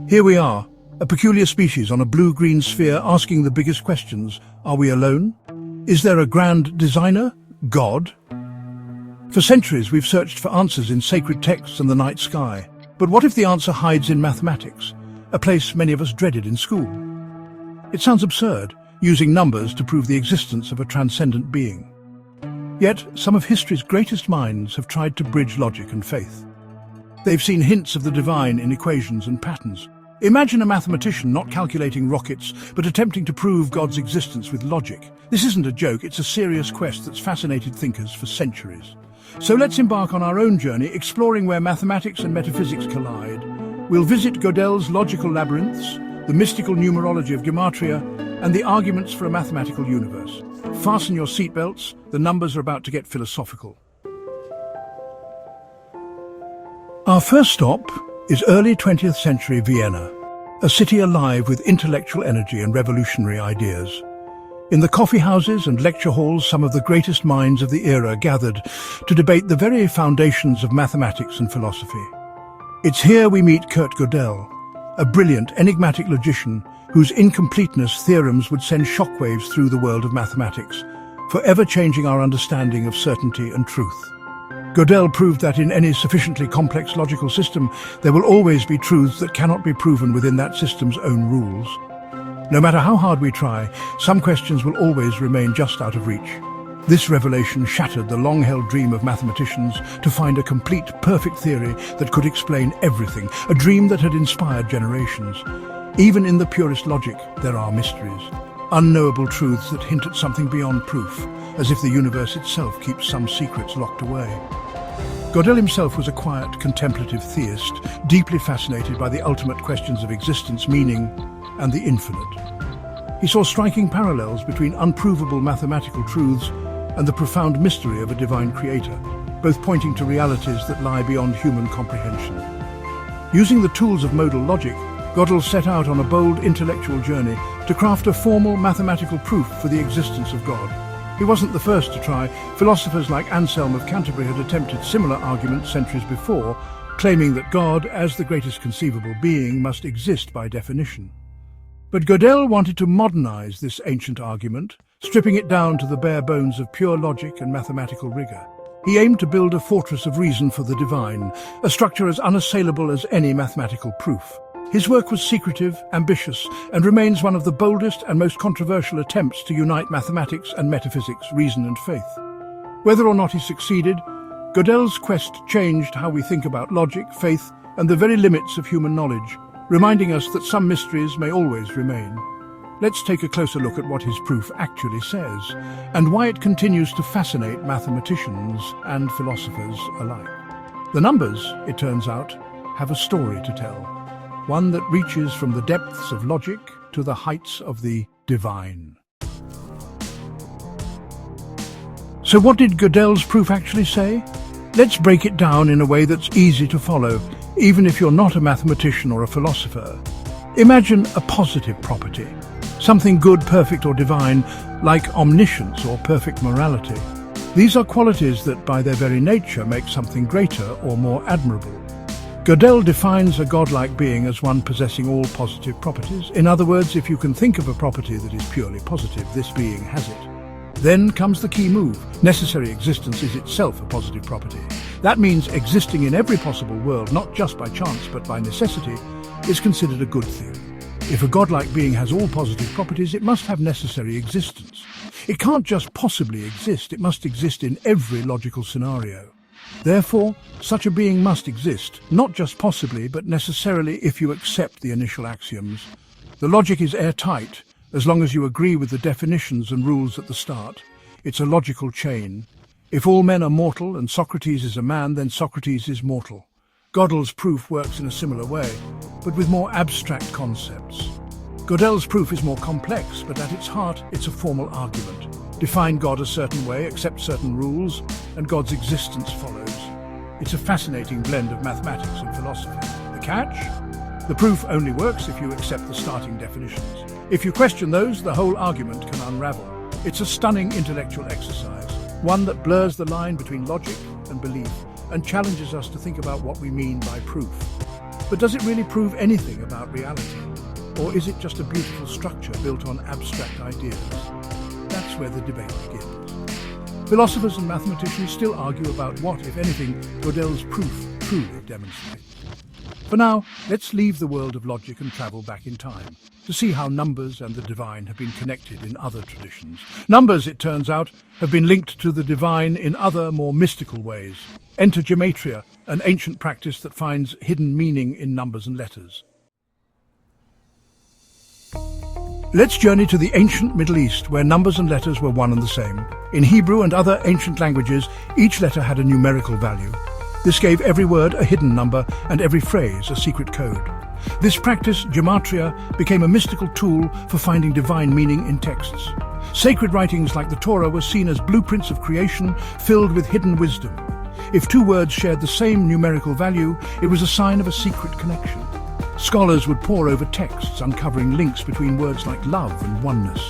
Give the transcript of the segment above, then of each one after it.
Here we are, a peculiar species on a blue-green sphere asking the biggest questions. Are we alone? Is there a grand designer? God? For centuries we've searched for answers in sacred texts and the night sky. But what if the answer hides in mathematics, a place many of us dreaded in school? It sounds absurd, using numbers to prove the existence of a transcendent being. Yet, some of history's greatest minds have tried to bridge logic and faith. They've seen hints of the divine in equations and patterns. Imagine a mathematician not calculating rockets, but attempting to prove God's existence with logic. This isn't a joke, it's a serious quest that's fascinated thinkers for centuries. So let's embark on our own journey, exploring where mathematics and metaphysics collide. We'll visit Gödel's logical labyrinths, the mystical numerology of Gematria, and the arguments for a mathematical universe. Fasten your seatbelts, the numbers are about to get philosophical. Our first stop is early 20th century Vienna, a city alive with intellectual energy and revolutionary ideas. In the coffee houses and lecture halls, some of the greatest minds of the era gathered to debate the very foundations of mathematics and philosophy. It's here we meet Kurt Gödel, a brilliant, enigmatic logician whose incompleteness theorems would send shockwaves through the world of mathematics, forever changing our understanding of certainty and truth. Gödel proved that in any sufficiently complex logical system, there will always be truths that cannot be proven within that system's own rules. No matter how hard we try, some questions will always remain just out of reach. This revelation shattered the long-held dream of mathematicians to find a complete, perfect theory that could explain everything, a dream that had inspired generations. Even in the purest logic, there are mysteries, unknowable truths that hint at something beyond proof, as if the universe itself keeps some secrets locked away. Gödel himself was a quiet, contemplative theist, deeply fascinated by the ultimate questions of existence, meaning, and the infinite. He saw striking parallels between unprovable mathematical truths and the profound mystery of a divine creator, both pointing to realities that lie beyond human comprehension. Using the tools of modal logic, Gödel set out on a bold intellectual journey to craft a formal mathematical proof for the existence of God. He wasn't the first to try. Philosophers like Anselm of Canterbury had attempted similar arguments centuries before, claiming that God, as the greatest conceivable being, must exist by definition. But Gödel wanted to modernize this ancient argument, stripping it down to the bare bones of pure logic and mathematical rigor. He aimed to build a fortress of reason for the divine, a structure as unassailable as any mathematical proof. His work was secretive, ambitious, and remains one of the boldest and most controversial attempts to unite mathematics and metaphysics, reason and faith. Whether or not he succeeded, Gödel's quest changed how we think about logic, faith, and the very limits of human knowledge, reminding us that some mysteries may always remain. Let's take a closer look at what his proof actually says, and why it continues to fascinate mathematicians and philosophers alike. The numbers, it turns out, have a story to tell. One that reaches from the depths of logic to the heights of the divine. So what did Gödel's proof actually say? Let's break it down in a way that's easy to follow, even if you're not a mathematician or a philosopher. Imagine a positive property, something good, perfect or divine, like omniscience or perfect morality. These are qualities that by their very nature make something greater or more admirable. Gödel defines a godlike being as one possessing all positive properties. In other words, if you can think of a property that is purely positive, this being has it. Then comes the key move. Necessary existence is itself a positive property. That means existing in every possible world, not just by chance but by necessity, is considered a good thing. If a godlike being has all positive properties, it must have necessary existence. It can't just possibly exist, it must exist in every logical scenario. Therefore, such a being must exist, not just possibly, but necessarily if you accept the initial axioms. The logic is airtight, as long as you agree with the definitions and rules at the start. It's a logical chain. If all men are mortal and Socrates is a man, then Socrates is mortal. Gödel's proof works in a similar way, but with more abstract concepts. Gödel's proof is more complex, but at its heart, it's a formal argument. Define God a certain way, accept certain rules, and God's existence follows. It's a fascinating blend of mathematics and philosophy. The catch? The proof only works if you accept the starting definitions. If you question those, the whole argument can unravel. It's a stunning intellectual exercise, one that blurs the line between logic and belief, and challenges us to think about what we mean by proof. But does it really prove anything about reality? Or is it just a beautiful structure built on abstract ideas? That's where the debate begins. Philosophers and mathematicians still argue about what, if anything, Gödel's proof truly demonstrates. For now, let's leave the world of logic and travel back in time to see how numbers and the divine have been connected in other traditions. Numbers, it turns out, have been linked to the divine in other, more mystical ways. Enter Gematria, an ancient practice that finds hidden meaning in numbers and letters. Let's journey to the ancient Middle East, where numbers and letters were one and the same. In Hebrew and other ancient languages, each letter had a numerical value. This gave every word a hidden number and every phrase a secret code. This practice, Gematria, became a mystical tool for finding divine meaning in texts. Sacred writings like the Torah were seen as blueprints of creation filled with hidden wisdom. If two words shared the same numerical value, it was a sign of a secret connection. Scholars would pore over texts, uncovering links between words like love and oneness.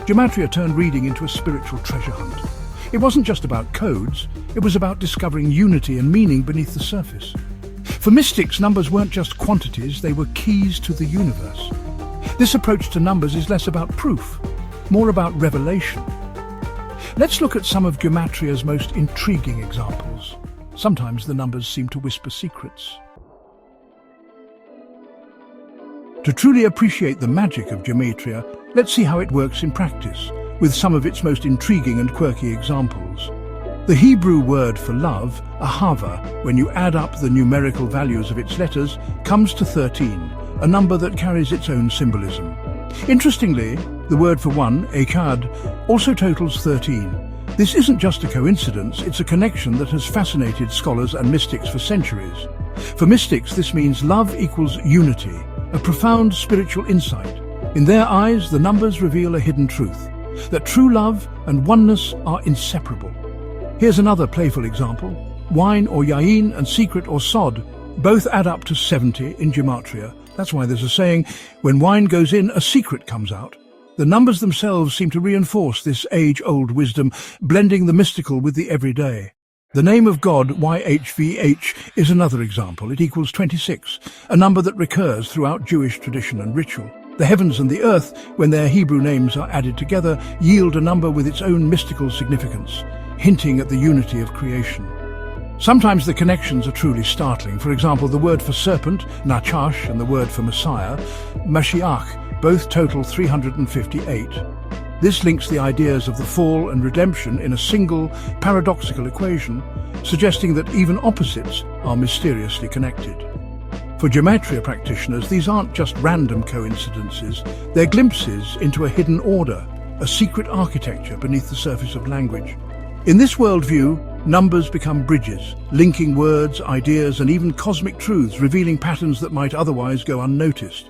Gematria turned reading into a spiritual treasure hunt. It wasn't just about codes, it was about discovering unity and meaning beneath the surface. For mystics, numbers weren't just quantities, they were keys to the universe. This approach to numbers is less about proof, more about revelation. Let's look at some of Gematria's most intriguing examples. Sometimes the numbers seem to whisper secrets. To truly appreciate the magic of Gematria, let's see how it works in practice, with some of its most intriguing and quirky examples. The Hebrew word for love, ahava, when you add up the numerical values of its letters, comes to 13, a number that carries its own symbolism. Interestingly, the word for one, echad, also totals 13. This isn't just a coincidence, it's a connection that has fascinated scholars and mystics for centuries. For mystics, this means love equals unity, a profound spiritual insight. In their eyes, the numbers reveal a hidden truth, that true love and oneness are inseparable. Here's another playful example. Wine or yain and secret or sod both add up to 70 in Gematria. That's why there's a saying, when wine goes in, a secret comes out. The numbers themselves seem to reinforce this age-old wisdom, blending the mystical with the everyday. The name of God, YHVH, is another example. It equals 26, a number that recurs throughout Jewish tradition and ritual. The heavens and the earth, when their Hebrew names are added together, yield a number with its own mystical significance, hinting at the unity of creation. Sometimes the connections are truly startling. For example, the word for serpent, Nachash, and the word for Messiah, Mashiach, both total 358. This links the ideas of the fall and redemption in a single, paradoxical equation, suggesting that even opposites are mysteriously connected. For Gematria practitioners, these aren't just random coincidences, they're glimpses into a hidden order, a secret architecture beneath the surface of language. In this worldview, numbers become bridges, linking words, ideas, and even cosmic truths, revealing patterns that might otherwise go unnoticed.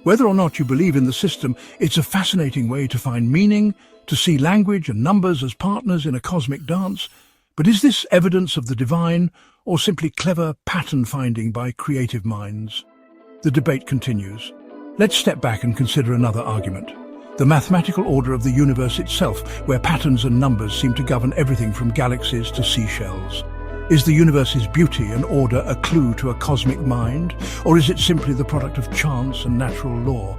Whether or not you believe in the system, it's a fascinating way to find meaning, to see language and numbers as partners in a cosmic dance. But is this evidence of the divine, or simply clever pattern-finding by creative minds? The debate continues. Let's step back and consider another argument. The mathematical order of the universe itself, where patterns and numbers seem to govern everything from galaxies to seashells. Is the universe's beauty and order a clue to a cosmic mind, or is it simply the product of chance and natural law?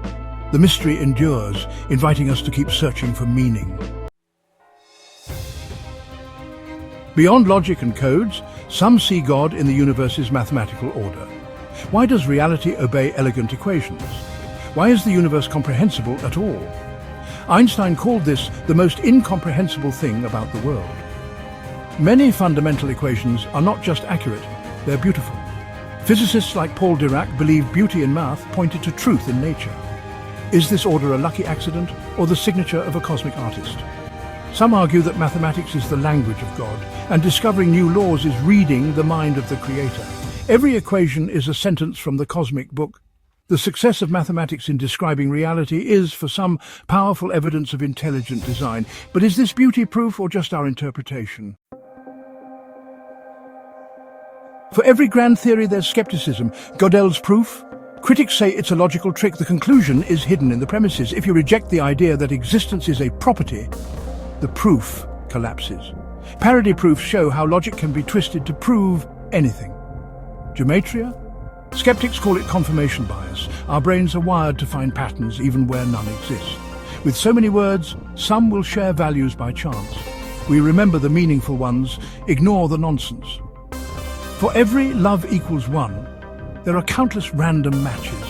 The mystery endures, inviting us to keep searching for meaning. Beyond logic and codes, some see God in the universe's mathematical order. Why does reality obey elegant equations? Why is the universe comprehensible at all? Einstein called this the most incomprehensible thing about the world. Many fundamental equations are not just accurate, they're beautiful. Physicists like Paul Dirac believe beauty in math pointed to truth in nature. Is this order a lucky accident or the signature of a cosmic artist? Some argue that mathematics is the language of God, and discovering new laws is reading the mind of the Creator. Every equation is a sentence from the cosmic book. The success of mathematics in describing reality is, for some, powerful evidence of intelligent design. But is this beauty proof or just our interpretation? For every grand theory there's skepticism. Gödel's proof? Critics say it's a logical trick. The conclusion is hidden in the premises. If you reject the idea that existence is a property, the proof collapses. Parody proofs show how logic can be twisted to prove anything. Gematria? Skeptics call it confirmation bias. Our brains are wired to find patterns even where none exist. With so many words, some will share values by chance. We remember the meaningful ones, ignore the nonsense. For every love equals one, there are countless random matches.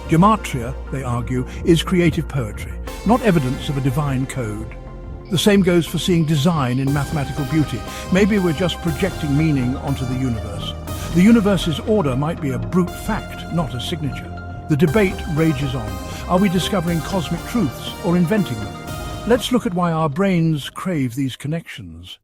Gematria, they argue, is creative poetry, not evidence of a divine code. The same goes for seeing design in mathematical beauty. Maybe we're just projecting meaning onto the universe. The universe's order might be a brute fact, not a signature. The debate rages on. Are we discovering cosmic truths or inventing them? Let's look at why our brains crave these connections.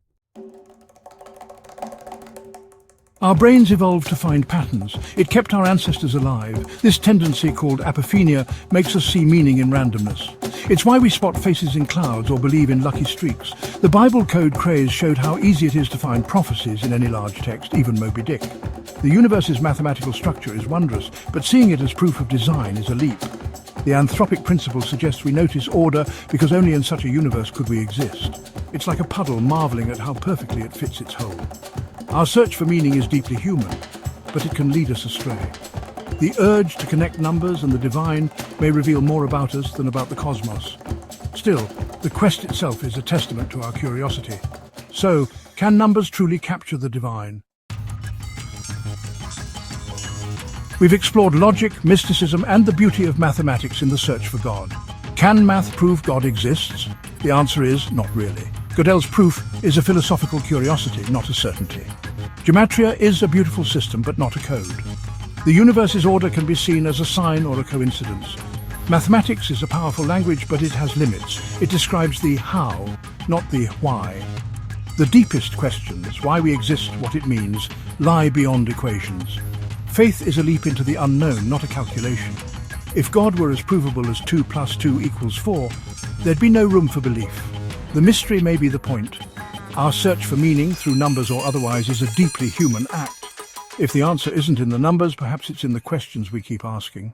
Our brains evolved to find patterns. It kept our ancestors alive. This tendency, called apophenia, makes us see meaning in randomness. It's why we spot faces in clouds or believe in lucky streaks. The Bible code craze showed how easy it is to find prophecies in any large text, even Moby Dick. The universe's mathematical structure is wondrous, but seeing it as proof of design is a leap. The anthropic principle suggests we notice order because only in such a universe could we exist. It's like a puddle marveling at how perfectly it fits its hole. Our search for meaning is deeply human, but it can lead us astray. The urge to connect numbers and the divine may reveal more about us than about the cosmos. Still, the quest itself is a testament to our curiosity. So, can numbers truly capture the divine? We've explored logic, mysticism, and the beauty of mathematics in the search for God. Can math prove God exists? The answer is not really. Gödel's proof is a philosophical curiosity, not a certainty. Gematria is a beautiful system, but not a code. The universe's order can be seen as a sign or a coincidence. Mathematics is a powerful language, but it has limits. It describes the how, not the why. The deepest questions, why we exist, what it means, lie beyond equations. Faith is a leap into the unknown, not a calculation. If God were as provable as 2 + 2 = 4, there'd be no room for belief. The mystery may be the point. Our search for meaning, through numbers or otherwise, is a deeply human act. If the answer isn't in the numbers, perhaps it's in the questions we keep asking.